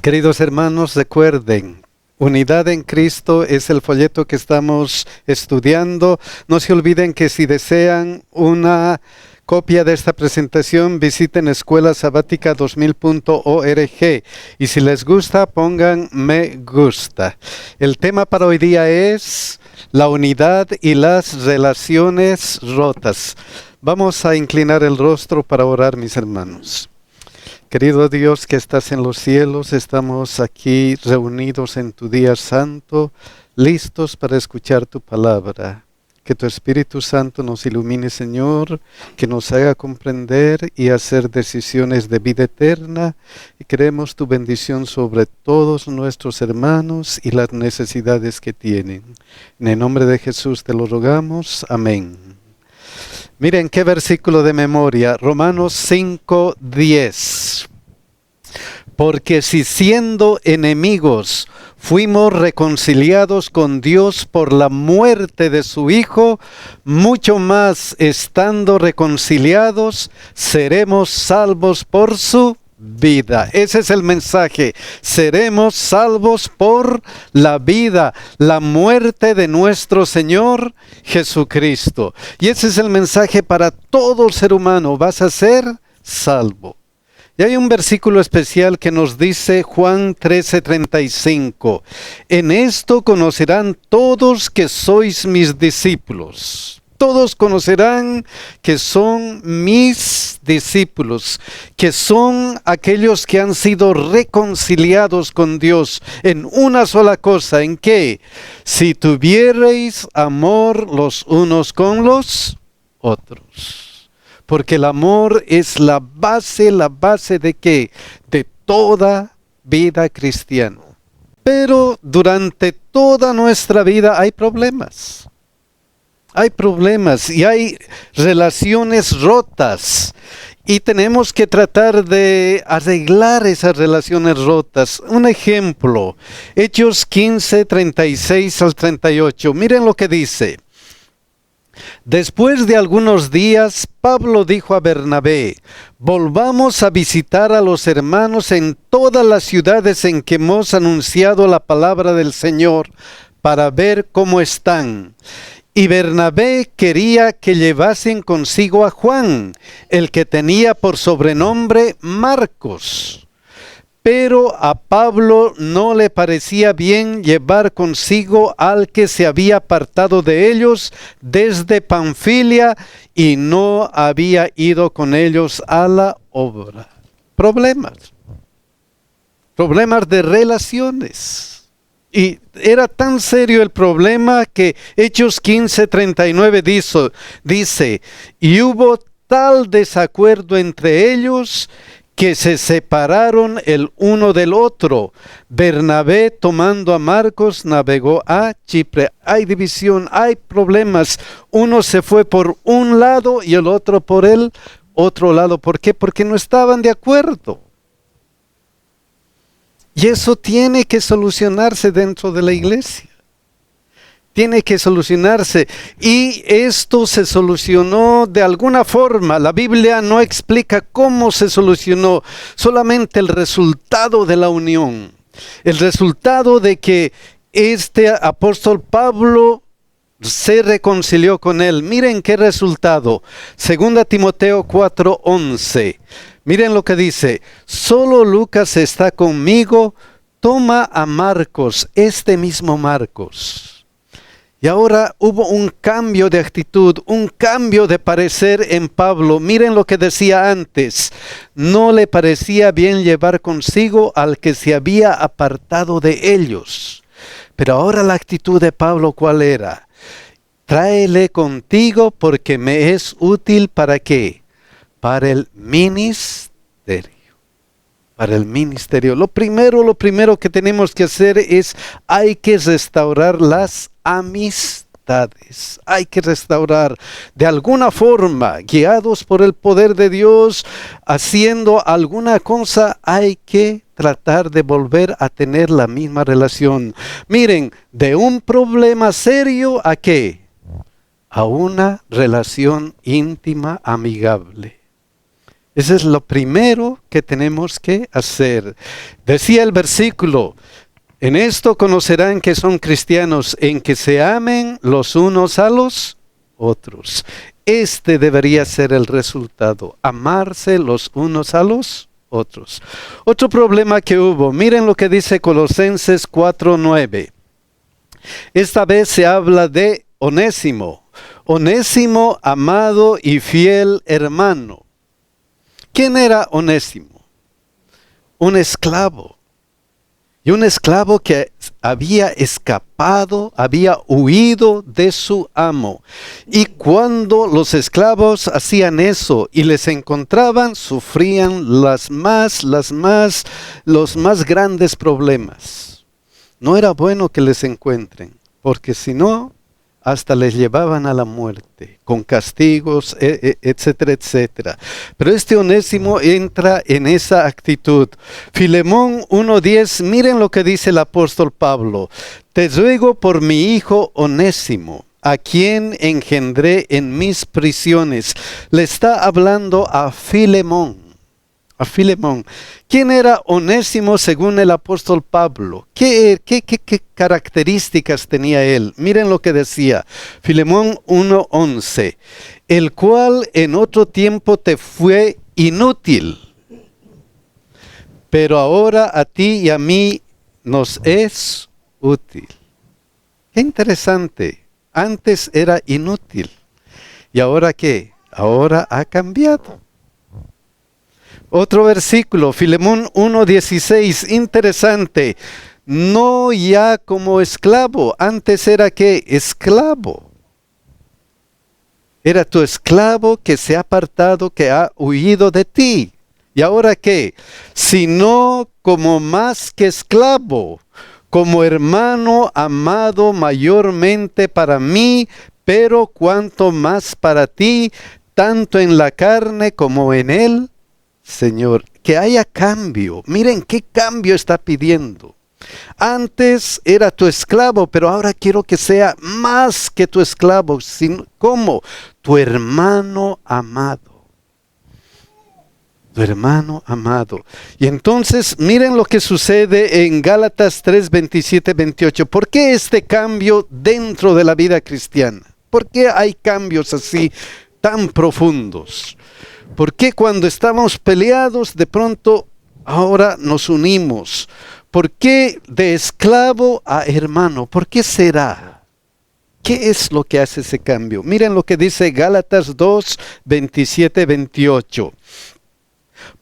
Queridos hermanos, recuerden, Unidad en Cristo es el folleto que estamos estudiando. No se olviden que si desean una copia de esta presentación, visiten escuelasabática2000.org y si les gusta, pongan me gusta. El tema para hoy día es la unidad y las relaciones rotas. Vamos a inclinar el rostro para orar, mis hermanos. Querido Dios que estás en los cielos, estamos aquí reunidos en tu día santo, listos para escuchar tu palabra. Que tu Espíritu Santo nos ilumine, Señor, que nos haga comprender y hacer decisiones de vida eterna. Y queremos tu bendición sobre todos nuestros hermanos y las necesidades que tienen. En el nombre de Jesús te lo rogamos. Amén. Miren qué versículo de memoria, Romanos 5:10. Porque si siendo enemigos fuimos reconciliados con Dios por la muerte de su Hijo, mucho más estando reconciliados seremos salvos por su vida. Ese es el mensaje. Seremos salvos por la vida, la muerte de nuestro Señor Jesucristo. Y ese es el mensaje para todo ser humano. Vas a ser salvo. Y hay un versículo especial que nos dice Juan 13:35. En esto conocerán todos que sois mis discípulos. Todos conocerán que son mis discípulos, que son aquellos que han sido reconciliados con Dios en una sola cosa. ¿En qué? Si tuviereis amor los unos con los otros. Porque el amor es la base ¿de qué? De toda vida cristiana. Pero durante toda nuestra vida hay problemas. Hay problemas y hay relaciones rotas. Y tenemos que tratar de arreglar esas relaciones rotas. Un ejemplo, Hechos 15:36-38. Miren lo que dice. Después de algunos días, Pablo dijo a Bernabé, volvamos a visitar a los hermanos en todas las ciudades en que hemos anunciado la palabra del Señor para ver cómo están. Y Bernabé quería que llevasen consigo a Juan, el que tenía por sobrenombre Marcos. Pero a Pablo no le parecía bien llevar consigo al que se había apartado de ellos desde Panfilia y no había ido con ellos a la obra. Problemas de relaciones. Y era tan serio el problema que Hechos 15:39 dice, y hubo tal desacuerdo entre ellos que se separaron el uno del otro. Bernabé, tomando a Marcos, navegó a Chipre. Hay división, hay problemas. Uno se fue por un lado y el otro por el otro lado. ¿Por qué? Porque no estaban de acuerdo. Y eso tiene que solucionarse dentro de la iglesia. Tiene que solucionarse. Y esto se solucionó de alguna forma. La Biblia no explica cómo se solucionó, solamente el resultado de la unión. El resultado de que este apóstol Pablo se reconcilió con él. Miren qué resultado. 2 Timoteo 4:11. Miren lo que dice. Solo Lucas está conmigo. Toma a Marcos, este mismo Marcos. Y ahora hubo un cambio de actitud, un cambio de parecer en Pablo. Miren lo que decía antes. No le parecía bien llevar consigo al que se había apartado de ellos. Pero ahora la actitud de Pablo, ¿cuál era? Tráele contigo porque me es útil, ¿para qué? Para el ministerio. Para el ministerio. Lo primero que tenemos que hacer es, hay que restaurar las amistades. Hay que restaurar de alguna forma, guiados por el poder de Dios, haciendo alguna cosa, hay que tratar de volver a tener la misma relación. Miren, de un problema serio, ¿a qué? A una relación íntima, amigable. Eso es lo primero que tenemos que hacer. Decía el versículo, en esto conocerán que son cristianos, en que se amen los unos a los otros. Este debería ser el resultado, amarse los unos a los otros. Otro problema que hubo, miren lo que dice Colosenses 4:9. Esta vez se habla de Onésimo. Onésimo, amado y fiel hermano. ¿Quién era Onésimo? Un esclavo. Y un esclavo que había escapado, había huido de su amo. Y cuando los esclavos hacían eso y les encontraban, sufrían los más grandes problemas. No era bueno que les encuentren, porque si no, hasta les llevaban a la muerte, con castigos, etcétera, etcétera. Pero este Onésimo entra en esa actitud. Filemón 1:10, miren lo que dice el apóstol Pablo. Te ruego por mi hijo Onésimo, a quien engendré en mis prisiones. Le está hablando a Filemón. A Filemón. ¿Quién era Onésimo según el apóstol Pablo? ¿Qué características tenía él? Miren lo que decía. Filemón 1:11. El cual en otro tiempo te fue inútil, pero ahora a ti y a mí nos es útil. Qué interesante. Antes era inútil. ¿Y ahora qué? Ahora ha cambiado. Otro versículo, Filemón 1:16, interesante. No ya como esclavo, antes era ¿qué? Esclavo. Era tu esclavo que se ha apartado, que ha huido de ti. ¿Y ahora qué? Sino como más que esclavo, como hermano amado mayormente para mí, pero cuanto más para ti, tanto en la carne como en él. Señor, que haya cambio. Miren qué cambio está pidiendo. Antes era tu esclavo, pero ahora quiero que sea más que tu esclavo. ¿Cómo? Tu hermano amado. Tu hermano amado. Y entonces, miren lo que sucede en Gálatas 3:27-28. ¿Por qué este cambio dentro de la vida cristiana? ¿Por qué hay cambios así tan profundos? ¿Por qué cuando estamos peleados de pronto ahora nos unimos? ¿Por qué de esclavo a hermano? ¿Por qué será? ¿Qué es lo que hace ese cambio? Miren lo que dice Gálatas 2:27-28.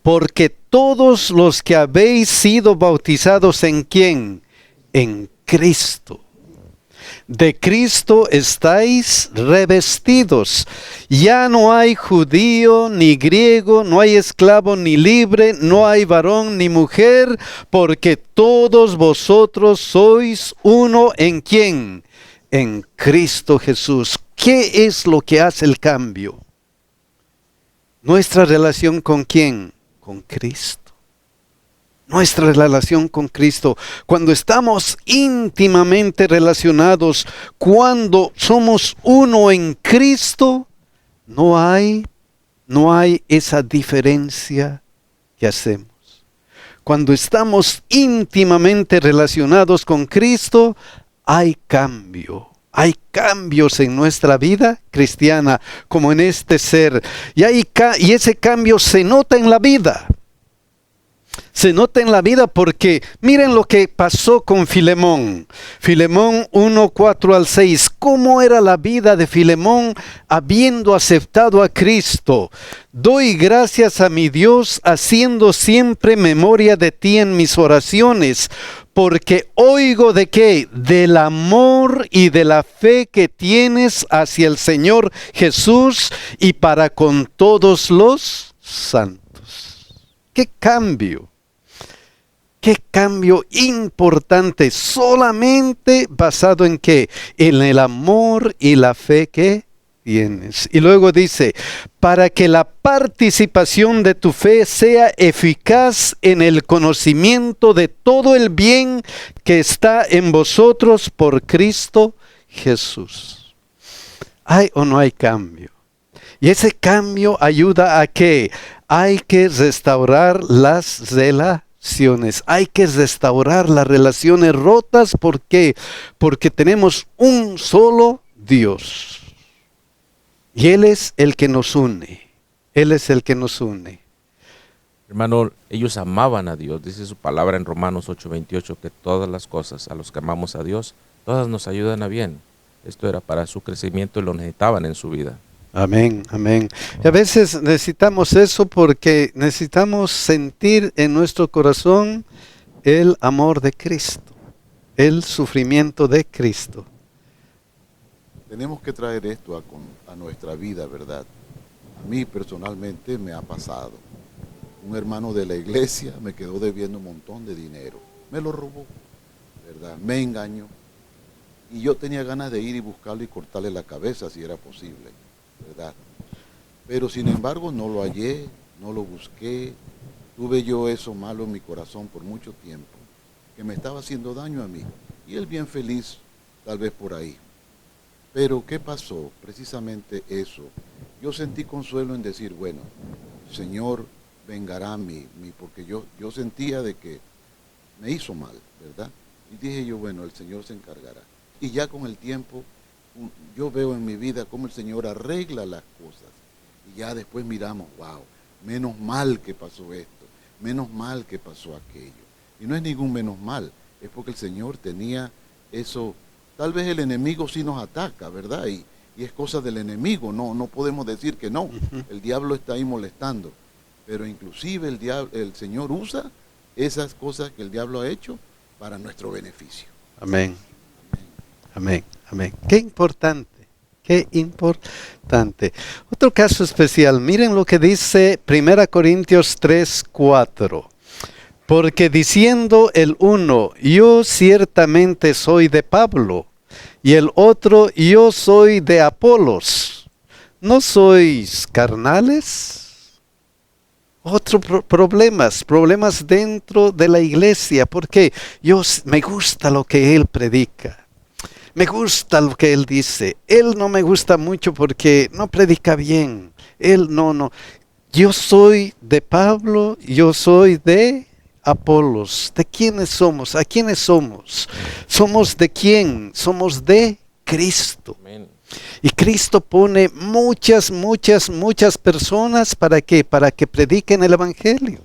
Porque todos los que habéis sido bautizados ¿en quién? En Cristo. De Cristo estáis revestidos. Ya no hay judío ni griego, no hay esclavo ni libre, no hay varón ni mujer, porque todos vosotros sois uno ¿en quién? En Cristo Jesús. ¿Qué es lo que hace el cambio? Nuestra relación ¿con quién? Con Cristo. Nuestra relación con Cristo, cuando estamos íntimamente relacionados, cuando somos uno en Cristo, no hay esa diferencia que hacemos. Cuando estamos íntimamente relacionados con Cristo, hay cambio. Hay cambios en nuestra vida cristiana, como en este ser. Y ese cambio se nota en la vida. Se nota en la vida porque miren lo que pasó con Filemón. Filemón 1:4-6. ¿Cómo era la vida de Filemón habiendo aceptado a Cristo? Doy gracias a mi Dios haciendo siempre memoria de ti en mis oraciones. Porque oigo de qué? Del amor y de la fe que tienes hacia el Señor Jesús y para con todos los santos. ¡Qué cambio! ¡Qué cambio importante! Solamente basado en qué? En el amor y la fe que tienes. Y luego dice, para que la participación de tu fe sea eficaz en el conocimiento de todo el bien que está en vosotros por Cristo Jesús. ¿Hay o no hay cambio? Y ese cambio ayuda a que hay que restaurar las relaciones. Hay que restaurar las relaciones rotas. ¿Por qué? Porque tenemos un solo Dios. Y Él es el que nos une. Él es el que nos une. Hermano, ellos amaban a Dios. Dice su palabra en Romanos 8:28 que todas las cosas a los que amamos a Dios, todas nos ayudan a bien. Esto era para su crecimiento y lo necesitaban en su vida. Amén, amén. Y a veces necesitamos eso porque necesitamos sentir en nuestro corazón el amor de Cristo, el sufrimiento de Cristo. Tenemos que traer esto a nuestra vida, ¿verdad? A mí personalmente me ha pasado. Un hermano de la iglesia me quedó debiendo un montón de dinero. Me lo robó, ¿verdad? Me engañó. Y yo tenía ganas de ir y buscarlo y cortarle la cabeza si era posible, ¿verdad? Pero sin embargo no lo hallé, no lo busqué. Tuve yo eso malo en mi corazón por mucho tiempo, que me estaba haciendo daño a mí. Y él bien feliz, tal vez por ahí. Pero ¿qué pasó? Precisamente eso. Yo sentí consuelo en decir, bueno, Señor, vengará a mí, porque yo sentía de que me hizo mal, ¿verdad? Y dije yo, bueno, el Señor se encargará. Y ya con el tiempo, yo veo en mi vida cómo el Señor arregla las cosas. Y ya después miramos, wow, menos mal que pasó esto, menos mal que pasó aquello. Y no es ningún menos mal, es porque el Señor tenía eso. Tal vez el enemigo sí nos ataca, ¿verdad? Y es cosa del enemigo, no podemos decir que no. El diablo está ahí molestando. Pero inclusive el Señor usa esas cosas que el diablo ha hecho para nuestro beneficio. Amén. Amén. Amén. Qué importante. Qué importante. Otro caso especial. Miren lo que dice 1 Corintios 3:4. Porque diciendo el uno, yo ciertamente soy de Pablo, y el otro, yo soy de Apolos, ¿no sois carnales? Otros problemas dentro de la iglesia, porque me gusta lo que él predica, me gusta lo que él dice, él no me gusta mucho porque no predica bien, él no. Yo soy de Pablo, yo soy de Apolos. ¿De quiénes somos? ¿A quiénes somos? ¿Somos de quién? Somos de Cristo. Amén. Y Cristo pone muchas personas ¿para qué? Para que prediquen el Evangelio.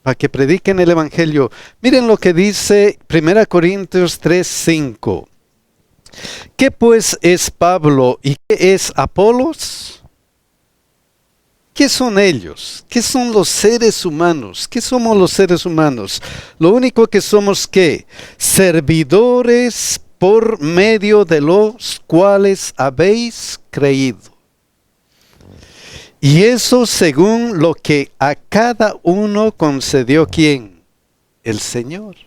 Para que prediquen el Evangelio. Miren lo que dice 1 Corintios 3:5. ¿Qué pues es Pablo y qué es Apolos? ¿Qué son ellos? ¿Qué son los seres humanos? ¿Qué somos los seres humanos? Lo único que somos, ¿qué? Servidores por medio de los cuales habéis creído. Y eso según lo que a cada uno concedió, ¿quién? El Señor.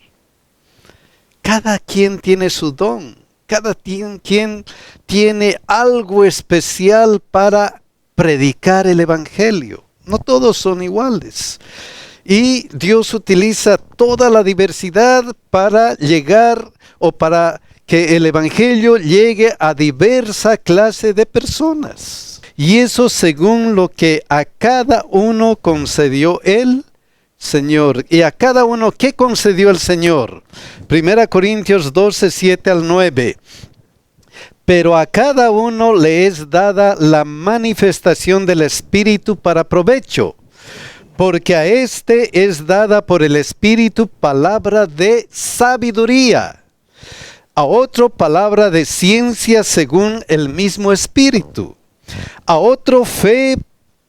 Cada quien tiene su don. Cada quien tiene algo especial para predicar el Evangelio. No todos son iguales. Y Dios utiliza toda la diversidad para llegar o para que el Evangelio llegue a diversa clase de personas. Y eso según lo que a cada uno concedió el Señor. Y a cada uno, ¿qué concedió el Señor? 1 Corintios 12, 7 al 9. Pero a cada uno le es dada la manifestación del Espíritu para provecho, porque a este es dada por el Espíritu palabra de sabiduría, a otro palabra de ciencia según el mismo Espíritu, a otro fe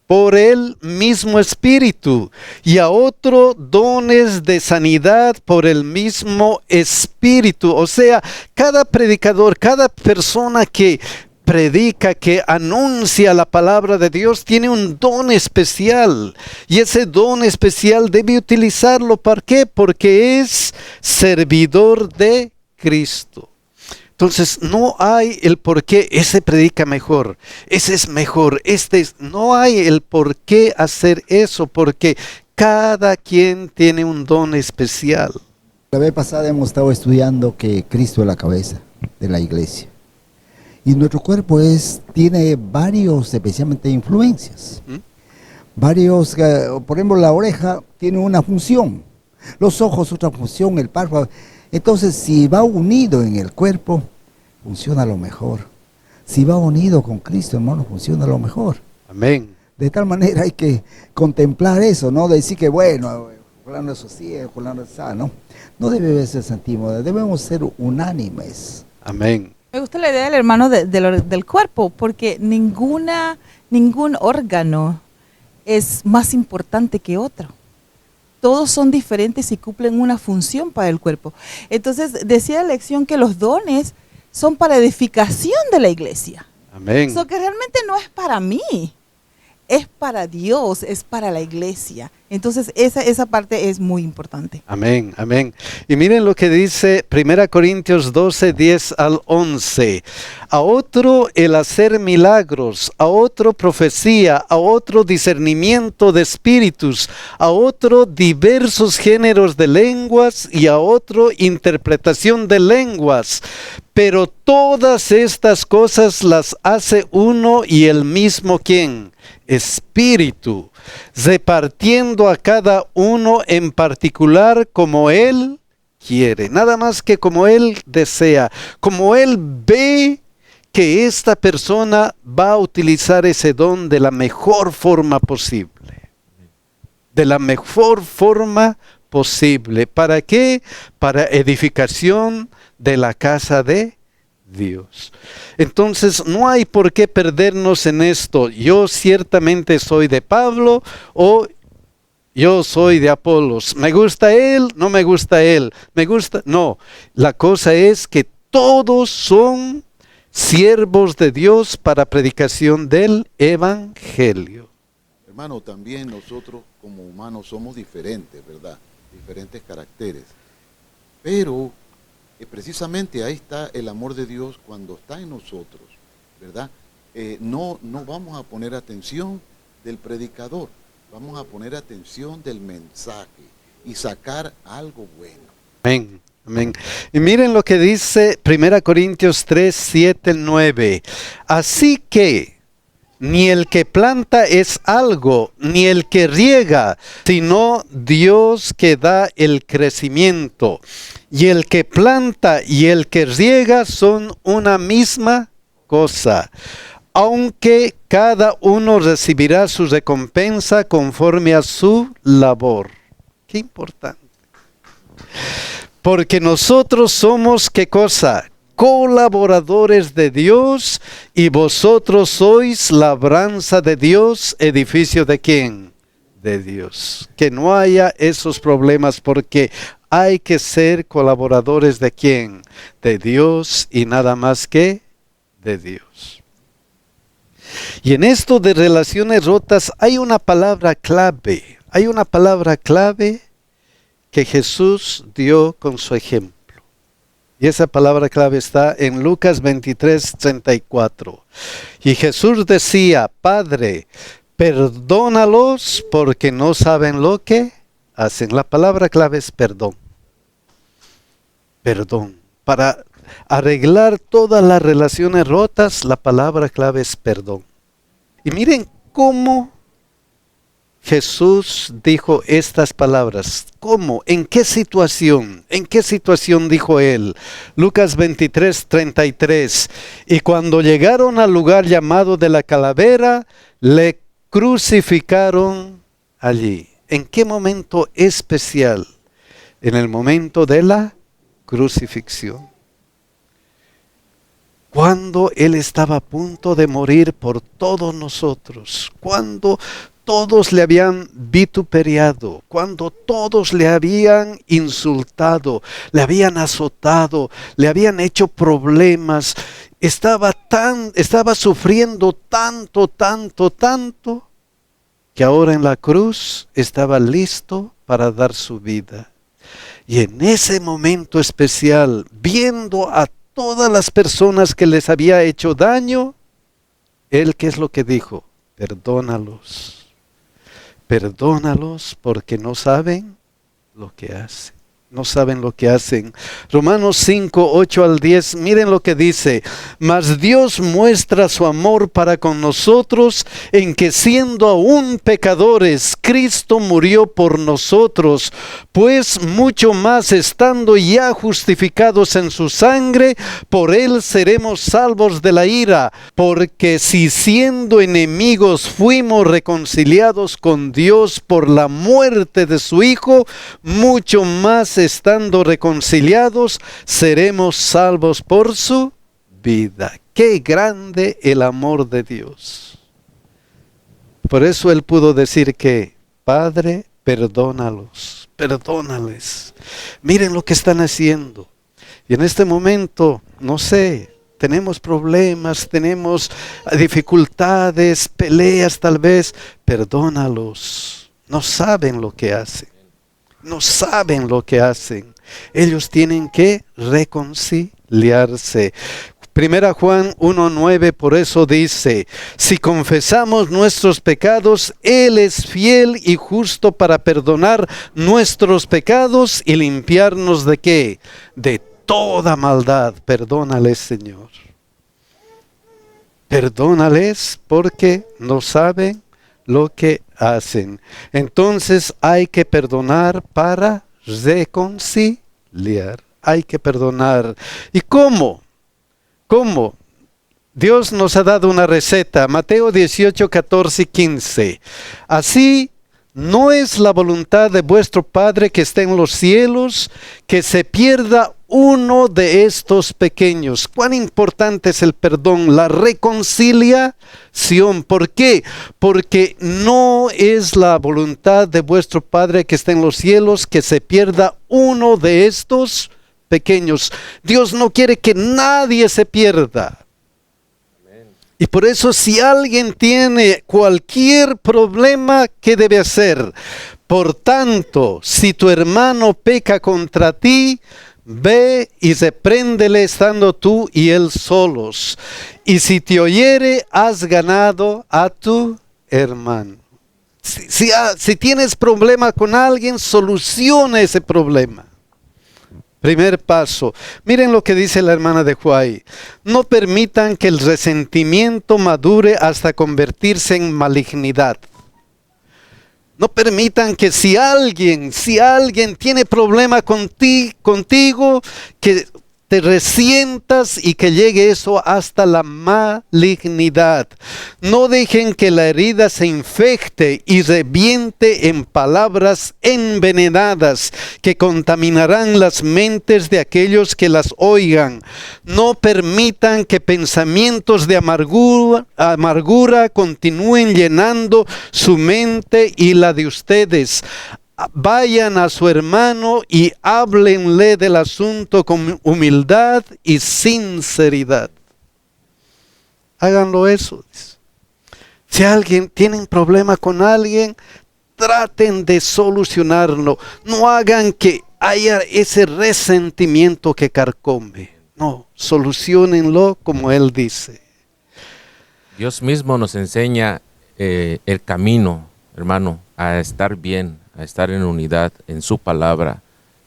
por el mismo Espíritu, y a otro dones de sanidad por el mismo Espíritu. O sea, cada predicador, cada persona que predica, que anuncia la palabra de Dios, tiene un don especial. Y ese don especial debe utilizarlo. ¿Para qué? Porque es servidor de Cristo. Entonces no hay el por qué ese predica mejor, ese es mejor, no hay el por qué hacer eso, porque cada quien tiene un don especial. La vez pasada hemos estado estudiando que Cristo es la cabeza de la iglesia. Y nuestro cuerpo tiene varios, especialmente influencias. ¿Mm? Varios, por ejemplo, la oreja tiene una función, los ojos otra función, el párpado. Entonces, si va unido en el cuerpo, funciona lo mejor. Si va unido con Cristo, hermano, funciona lo mejor. Amén. De tal manera hay que contemplar eso, no decir que bueno, fulano es así, fulano es así, ¿no? No debe ser santismo, debemos ser unánimes. Amén. Me gusta la idea del hermano del cuerpo, porque ningún órgano es más importante que otro. Todos son diferentes y cumplen una función para el cuerpo. Entonces, decía la lección que los dones son para edificación de la iglesia. Amén. Eso que realmente no es para mí, es para Dios, es para la iglesia. Entonces, esa parte es muy importante. Amén, amén. Y miren lo que dice 1 Corintios 12, 10 al 11. A otro el hacer milagros, a otro profecía, a otro discernimiento de espíritus, a otro diversos géneros de lenguas y a otro interpretación de lenguas. Pero todas estas cosas las hace uno y el mismo ¿quién? Espíritu, repartiendo a cada uno en particular como Él quiere, nada más que como Él desea, como Él ve que esta persona va a utilizar ese don de la mejor forma posible. De la mejor forma posible. ¿Para qué? Para edificación de la casa de Dios. Entonces no hay por qué perdernos en esto. Yo ciertamente soy de Pablo o yo soy de Apolos. ¿Me gusta él? ¿No me gusta él? ¿Me gusta? No. La cosa es que todos son siervos de Dios para predicación del Evangelio. Hermano, también nosotros como humanos somos diferentes, ¿verdad? Diferentes caracteres. Pero precisamente ahí está el amor de Dios cuando está en nosotros, ¿verdad? No vamos a poner atención del predicador, vamos a poner atención del mensaje y sacar algo bueno. Amén, amén. Y miren lo que dice 1 Corintios 3, 7, 9. Así que ni el que planta es algo, ni el que riega, sino Dios que da el crecimiento. Y el que planta y el que riega son una misma cosa, aunque cada uno recibirá su recompensa conforme a su labor. Qué importante. Porque nosotros somos, ¿qué cosa? Colaboradores de Dios, y vosotros sois labranza de Dios, edificio de ¿quién? De Dios. Que no haya esos problemas, porque hay que ser colaboradores de ¿quién? De Dios y nada más que de Dios. Y en esto de relaciones rotas hay una palabra clave. Hay una palabra clave que Jesús dio con su ejemplo. Y esa palabra clave está en Lucas 23, 34. Y Jesús decía, Padre, perdónalos porque no saben lo que hacen. La palabra clave es perdón. Perdón. Para arreglar todas las relaciones rotas, la palabra clave es perdón. Y miren cómo Jesús dijo estas palabras. ¿Cómo? ¿En qué situación? ¿En qué situación dijo él? Lucas 23, 33. Y cuando llegaron al lugar llamado de la calavera, le crucificaron allí. ¿En qué momento especial? En el momento de la crucifixión. Cuando él estaba a punto de morir por todos nosotros. Cuando todos le habían vituperiado, cuando todos le habían insultado, le habían azotado, le habían hecho problemas, estaba sufriendo tanto, que ahora en la cruz estaba listo para dar su vida. Y en ese momento especial, viendo a todas las personas que les había hecho daño, él, ¿qué es lo que dijo? Perdónalos. Perdónalos porque no saben lo que hacen. No saben lo que hacen. Romanos 5, 8 al 10, miren lo que dice. Mas Dios muestra su amor para con nosotros en que siendo aún pecadores, Cristo murió por nosotros. Pues mucho más estando ya justificados en su sangre, por él seremos salvos de la ira. Porque si siendo enemigos fuimos reconciliados con Dios por la muerte de su Hijo, mucho más estando reconciliados, seremos salvos por su vida. ¡Qué grande el amor de Dios! Por eso Él pudo decir que, Padre, perdónalos, perdónales. Miren lo que están haciendo. Y en este momento, no sé, tenemos problemas, tenemos dificultades, peleas tal vez. Perdónalos. No saben lo que hacen. No saben lo que hacen. Ellos tienen que reconciliarse. Primera Juan 1:9 por eso dice, si confesamos nuestros pecados, Él es fiel y justo para perdonar nuestros pecados y limpiarnos ¿de qué? De toda maldad. Perdónales, Señor. Perdónales porque no saben lo que hacen. Entonces hay que perdonar para reconciliar. Hay que perdonar. ¿Y cómo? ¿Cómo? Dios nos ha dado una receta. Mateo 18, 14 y 15. Así no es la voluntad de vuestro Padre que está en los cielos, que se pierda uno de estos pequeños. ¿Cuán importante es el perdón? La reconciliación. ¿Por qué? Porque no es la voluntad de vuestro Padre que está en los cielos que se pierda uno de estos pequeños. Dios no quiere que nadie se pierda. Y por eso si alguien tiene cualquier problema, ¿qué debe hacer? Por tanto, si tu hermano peca contra ti, ve y repréndele estando tú y él solos. Y si te oyere, has ganado a tu hermano. Si tienes problema con alguien, soluciona ese problema. Primer paso. Miren lo que dice la hermana de Huay. No permitan que el resentimiento madure hasta convertirse en malignidad. No permitan que si alguien tiene problema contigo, que te resientas y que llegue eso hasta la malignidad. No dejen que la herida se infecte y reviente en palabras envenenadas que contaminarán las mentes de aquellos que las oigan. No permitan que pensamientos de amargura continúen llenando su mente y la de ustedes. Vayan a su hermano y háblenle del asunto con humildad y sinceridad. Háganlo eso. Si alguien tiene un problema con alguien, traten de solucionarlo. No hagan que haya ese resentimiento que carcome. No, solucionenlo como Él dice. Dios mismo nos enseña el camino, hermano, a estar bien, a estar en unidad en su palabra.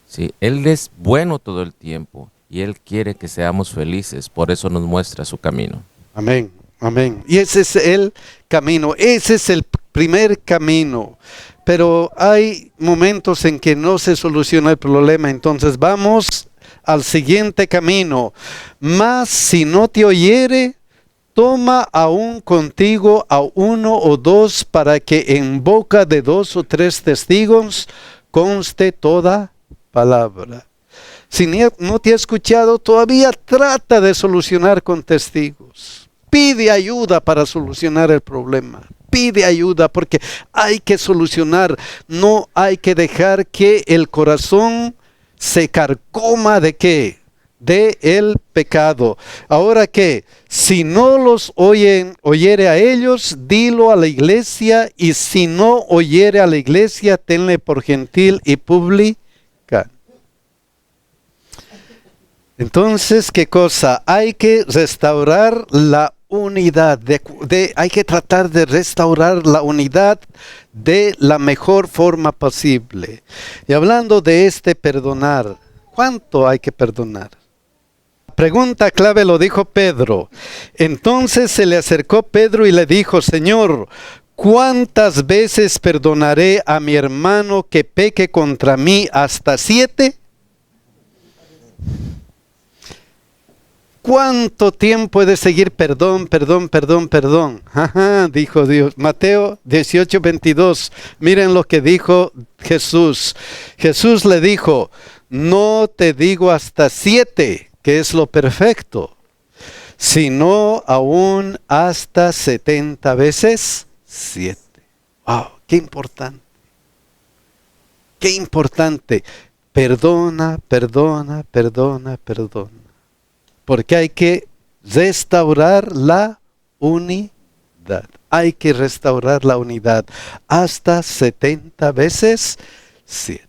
¿Sí? Él es bueno todo el tiempo y Él quiere que seamos felices, por eso nos muestra su camino. Amén, amén. Y ese es el camino, ese es el primer camino. Pero hay momentos en que no se soluciona el problema, entonces vamos al siguiente camino. Mas si no te oyere, toma aún contigo a uno o dos para que en boca de 2 o 3 testigos conste toda palabra. Si no te ha escuchado, todavía trata de solucionar con testigos. Pide ayuda para solucionar el problema. Pide ayuda porque hay que solucionar. No hay que dejar que el corazón se carcoma ¿de qué? De el pecado. Ahora que si no los oyere a ellos, dilo a la iglesia, y si no oyere a la iglesia, tenle por gentil y publicano. Entonces, ¿qué cosa? Hay que restaurar la unidad, hay que tratar de restaurar la unidad de la mejor forma posible. Y hablando de perdonar, ¿cuánto hay que perdonar? Pregunta clave lo dijo Pedro. Entonces se le acercó Pedro y le dijo, Señor, ¿cuántas veces perdonaré a mi hermano que peque contra mí? ¿Hasta 7? ¿Cuánto tiempo he de seguir perdón? Ajá, dijo Dios. Mateo 18:22. Miren lo que dijo Jesús. Jesús le dijo, no te digo hasta 7, que es lo perfecto, sino aún hasta 70 veces 7. Wow, qué importante. Qué importante. Perdona. Porque hay que restaurar la unidad. Hay que restaurar la unidad hasta 70 veces 7.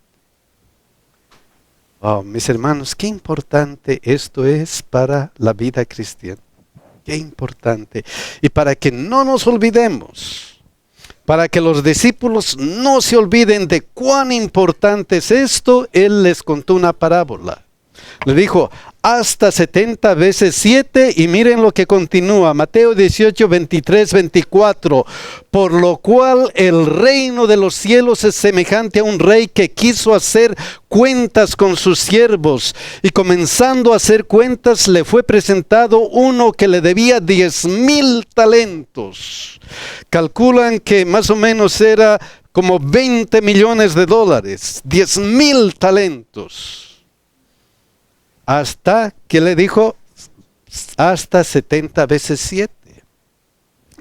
Oh, mis hermanos, qué importante esto es para la vida cristiana. Qué importante. Y para que no nos olvidemos, para que los discípulos no se olviden de cuán importante es esto, Él les contó una parábola. Le dijo, hasta 70 veces 7, y miren lo que continúa, Mateo 18, 23, 24, por lo cual el reino de los cielos es semejante a un rey que quiso hacer cuentas con sus siervos, y comenzando a hacer cuentas le fue presentado uno que le debía 10,000 talentos. Calculan que más o menos era como 20 millones de dólares, 10,000 talentos. Hasta que le dijo, hasta 70 veces 7.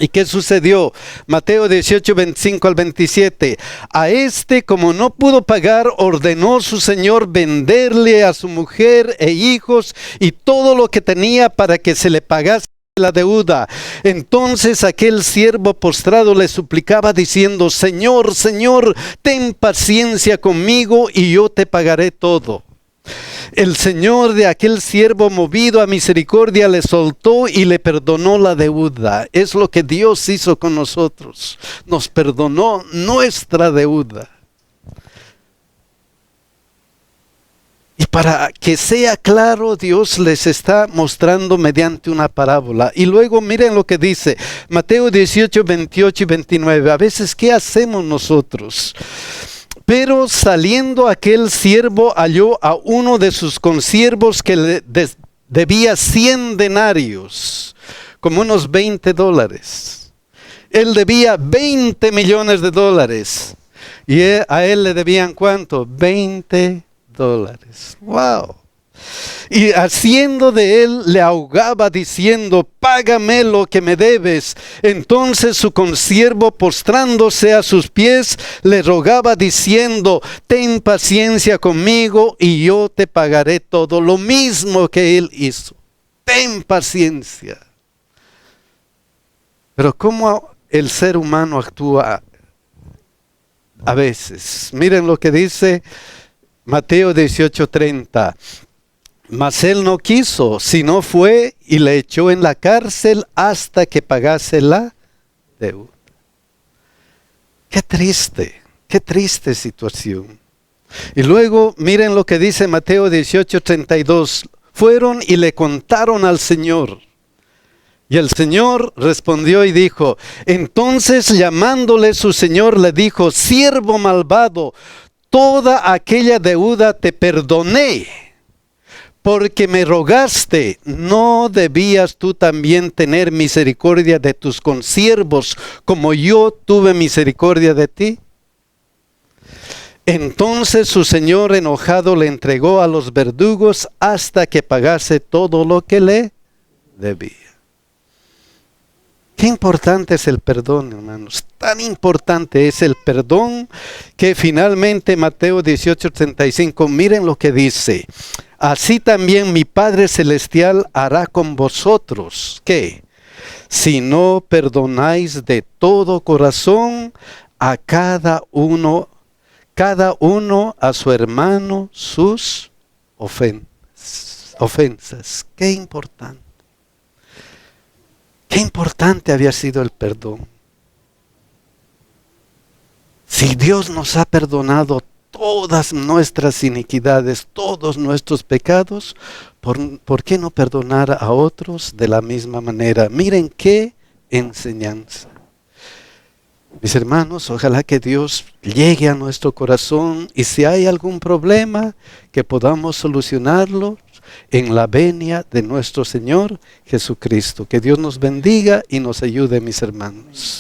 ¿Y qué sucedió? Mateo 18, 25 al 27. A como no pudo pagar, ordenó su señor venderle a su mujer e hijos y todo lo que tenía para que se le pagase la deuda. Entonces aquel siervo postrado le suplicaba diciendo, Señor, Señor, ten paciencia conmigo y yo te pagaré todo. El señor de aquel siervo, movido a misericordia, le soltó y le perdonó la deuda. Es lo que Dios hizo con nosotros. Nos perdonó nuestra deuda. Y para que sea claro, Dios les está mostrando mediante una parábola. Y luego miren lo que dice Mateo 18, 28 y 29. A veces, ¿qué hacemos nosotros? Pero saliendo aquel siervo halló a uno de sus consiervos que le debía 100 denarios, como unos $20. Él debía 20 millones de dólares. Y a él le debían ¿cuánto? $20. ¡Wow! Y haciendo de él, le ahogaba diciendo, págame lo que me debes. Entonces su consiervo, postrándose a sus pies, le rogaba diciendo, ten paciencia conmigo y yo te pagaré todo. Lo mismo que él hizo. Ten paciencia. Pero ¿cómo el ser humano actúa a veces? Miren lo que dice Mateo 18:30. Mas él no quiso, sino fue y le echó en la cárcel hasta que pagase la deuda. Qué triste situación. Y luego miren lo que dice Mateo 18:32. Fueron y le contaron al Señor. Y el Señor respondió y dijo, entonces llamándole su Señor le dijo, siervo malvado, toda aquella deuda te perdoné, porque me rogaste. ¿No debías tú también tener misericordia de tus consiervos, como yo tuve misericordia de ti? Entonces su señor enojado le entregó a los verdugos hasta que pagase todo lo que le debía. Qué importante es el perdón, hermanos. Tan importante es el perdón que finalmente Mateo 18:35, miren lo que dice. Así también mi Padre Celestial hará con vosotros. ¿Qué? Si no perdonáis de todo corazón a cada uno a su hermano sus ofensas. Qué importante. Qué importante había sido el perdón. Si Dios nos ha perdonado todas nuestras iniquidades, todos nuestros pecados, ¿por qué no perdonar a otros de la misma manera? Miren qué enseñanza. Mis hermanos, ojalá que Dios llegue a nuestro corazón y si hay algún problema, que podamos solucionarlo en la venia de nuestro Señor Jesucristo. Que Dios nos bendiga y nos ayude, mis hermanos.